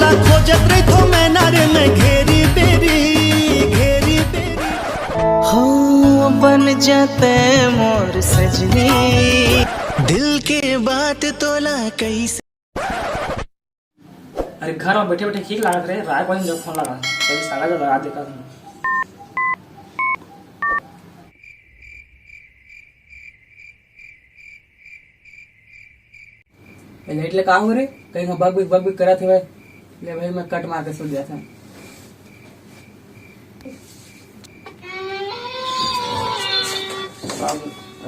तोला खोजत रही तो मैं नारे में घेरी बेरी हो बन जाते मोर सजनी दिल के बात तोला कैसे। अरे घर में बैठे बैठे ठीक लागत रहे राय कोई जब फोन लगा कभी साला जो लगा देखा तुम। लाइट ले कहा हो रे कहीं बग बिग करा थे ले भाई मैं कट मार के सो गया था।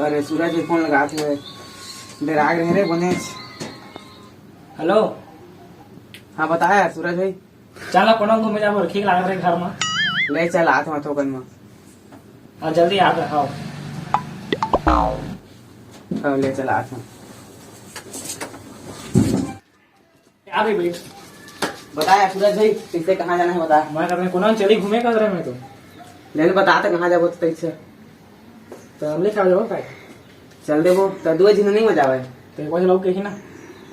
अरे सूरज भी फोन लगा थे डरा रहे रे बने। हेलो हाँ बताया सूरज भाई चला कोनो घूमे जाबो ठीक लागत रहे घर में ले चल हाथ में तो में हां जल्दी आ रहा हो हाँ ले चल हाथ में आ गई बेटी। बताया सूरज भाई किससे कहाँ जाना है बता। मैं अपने कोनो चली घूमे का रहे मैं तो ले बता तो कहाँ जाबो तो से तो हम ले खा जाओ काय चल देबो तो दो दिन नहीं मजा आवे तो कोई लोग कही ना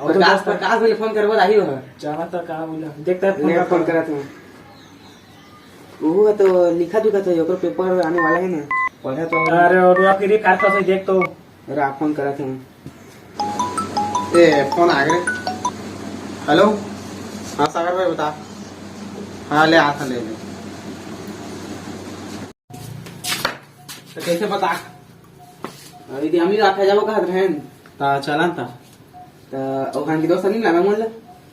और तो प्रकाश भाई फोन करबो आही हो जाना तो का बोला देखता है फोन करा तू वो तो लिखा दुखा तो ओकर पेपर आने वाला है ना पढ़ा तो। अरे और आप फिर कार का से देख तो अरे आप फोन करा थे ए फोन आ गए। हेलो हाँ सागर भाई बता। हाँ ले आता ले तो कैसे बता अभी हम ही रखा जाबो कहत रहन ता चला था तो ओखान की दोस्त नहीं ना मोल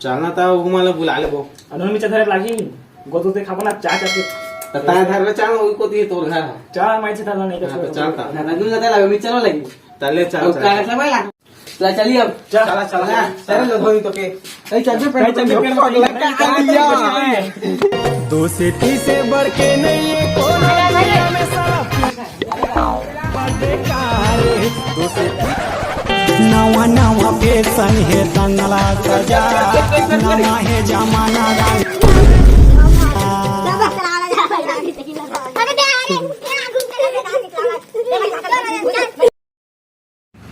चलना था वो मला बुला ले वो अनोन में चधरे लागी गोदो ते खाबो ना चा चा के ता घर में चल वो को दिए तोर घर चा माइचे था नहीं हाँ, तो का चलता ना दूं ना लगे मी चलो लगी तले चल का ऐसा भाई चला चलिए अब चला चला चल लो धोनी तो के ए चल पे दोस्ती से बढ़ के नहीं है कोना में साफ नवा नवा फैशन है दंगला सजा नवा है जमाना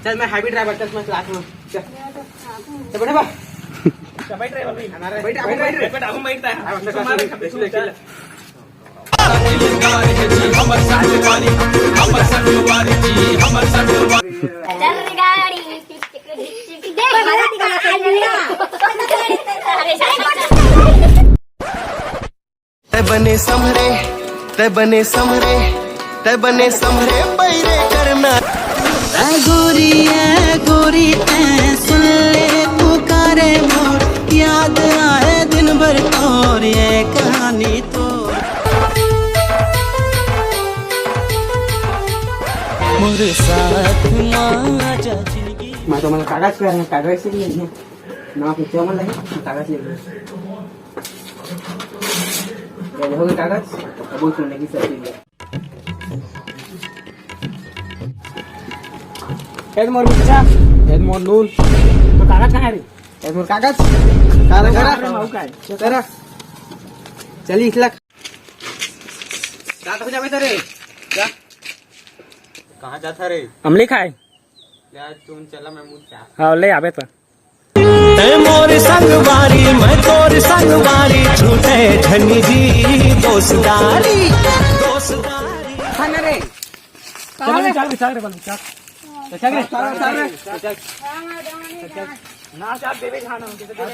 चल मैं हैवी ड्राइवर चल मैं क्लास में चल बैठे बा बैठ रहे भाई हमारे बैठ बैठ अब बैठता है तय बने संभरे पैरे करना गोरी सुन ले पुकारे मोर याद आए दिन भर और ये कहानी तो मोरे साथ माजा जिंदगी। मैं तो मतलब कागज पे है कागज से लिए हैं ना पीछे मन लगे कागज ले ये हो गए कागज अब वो सुनने की सब चीज कैद मोर बिचा है मोर नूल तो कागज कहां है रे है मोर कागज माऊ का है तेरा चली इस लक रात हो जावे तेरे क्या कहाँ जाता रे हम लिखा है यार तुम चला मैं मुझ जा हां ले आवे तो मोर संगवारी मैं तोर संगवारी छूटे धनी जी दोस्तारी खाना रे चल रे बल चल चल रे ना चार देवे खाना हम किसे देवे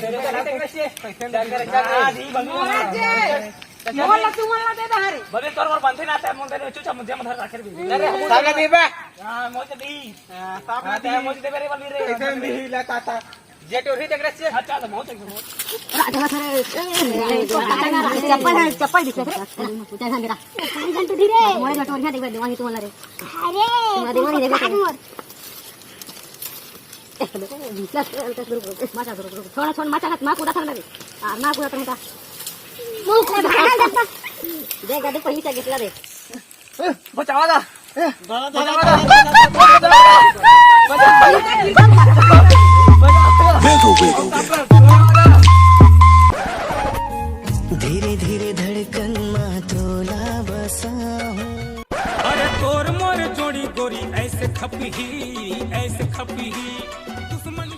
मोहल्ला तू मोहल्ला दे धारे बदे तोर मोर बंधे ना ते मोर दे चुचा मुझे मधर राखे भी अरे साला देबे हां मोचे दी साफ ना दे मोचे देवे रे बल रे कैसे नहीं लगाता जेट और ही देख रहे हैं अच्छा तो मोचे चप्पल दिखे पूछा था मेरा घंटे धीरे मोरे लटोरिया देख देवानी तू वाला रे अरे देवानी देख थोड़ा माचा हाथ माँ कूदा था ना माँ कूदा था मुख में भागा जाता देख गाड़ी पहिली चा घेतला रे बचावा दा धीरे धीरे धड़कन में तोला बसा हूँ। अरे तोर मोर जोड़ी गोरी ऐसे खपी दुश्मन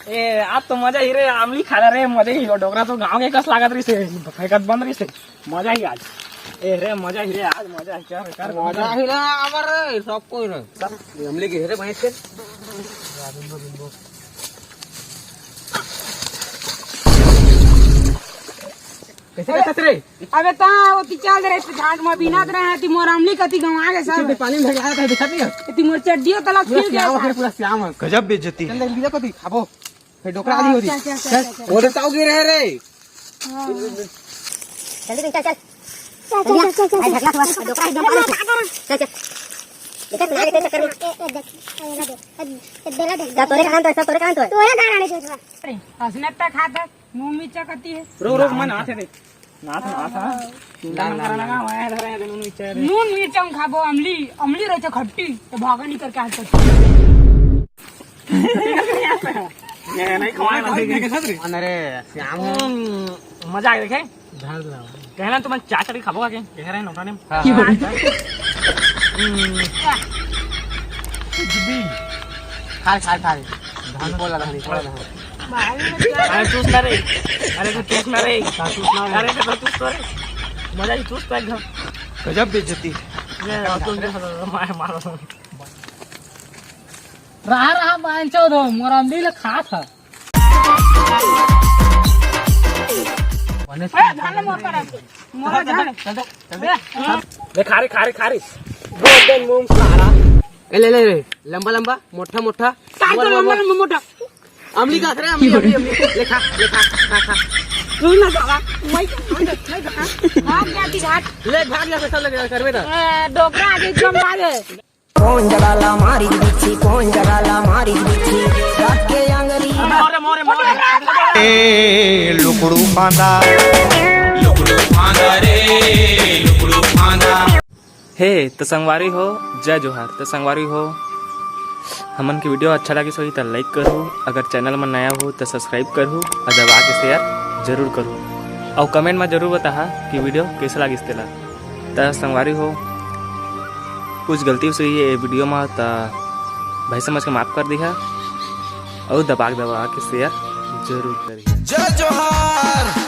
ए आप तो मजा ही रे आमली खाला रे मजा ही डोकरा तो गांव के कस लागत रही से फेकत बंद रही से मजा ही आज ए रे मजा ही रे आज मजा ही कर मजा ही रे आवर सब कोई रे हमले के रे भैंस के कैसे रे अबे ता वो पिचाल रे घाट में बिना करे है ती मोर अमली कति गवा के सब पानी में लगाया था दिखाती है ती मोर चड्डियो तला फिर गया फिर पूरा श्याम है गजब बेइज्जती चल लिया को दी खाबो फिर डोकरा आदि होती चल वो तो गिर रहे रे जल्दी चल चल चल चल चल ढकला हुआ डोकरा एकदम चल चल देखा तू आगे चक्कर में जा तोरे कान तो सब तोरे कान तो तोरे गाना नहीं छोड़ हंसने तक खाता मुंह मिर्चा कति है रोक मन हाथ दे नाथ लाल लगा हुआ है धरे दोनों नीचे रे नून मिर्चा खाबो अमली अमली रहे खट्टी तो भागा नहीं करके हाथ ये नहीं खवाए ना अरे श्याम मजा आ देखे कहना तुम चाचड़ी खाबो के कह रहे नोटा ने खा धान बोला धान अरे चूस ना रे अरे तू चूस ना रे अरे तो चूस तो रे मजा ही चूस तो एकदम गजब बेइज्जती ये तुम मारो रहा बांध चौदो मोर अमली ले खा था धान मोर पर मोर धान ले खारे गोल्डन मूंग सारा ले लंबा लंबा मोटा मोटा काय तो लंबा लंबा मोटा अमली का रे अमली ले खा खा तू ना जावा मैं हां क्या ती घाट ले भाग जा सब लगे करबे ना डोकरा आज एकदम लागे कौन जगाला मारी बिच्छी कौन जगाला मारी बिच्छी रात के अंगरी मोरे ए लुकड़ू फांदा हे तो संगवारी हो जय जोहार तो संगवारी हो हमन के वीडियो अच्छा लगे सो तो लाइक करो अगर चैनल में नया हो तो सब्सक्राइब करो और दबा के शेयर जरूर करो और कमेंट में जरूर बता कि वीडियो कैसा लगी तेला तो संगवारी हो कुछ गलती से ये वीडियो में तो भाई समझ के माफ़ कर दिया और दबा के शेयर जरूर करिए जय जोहार।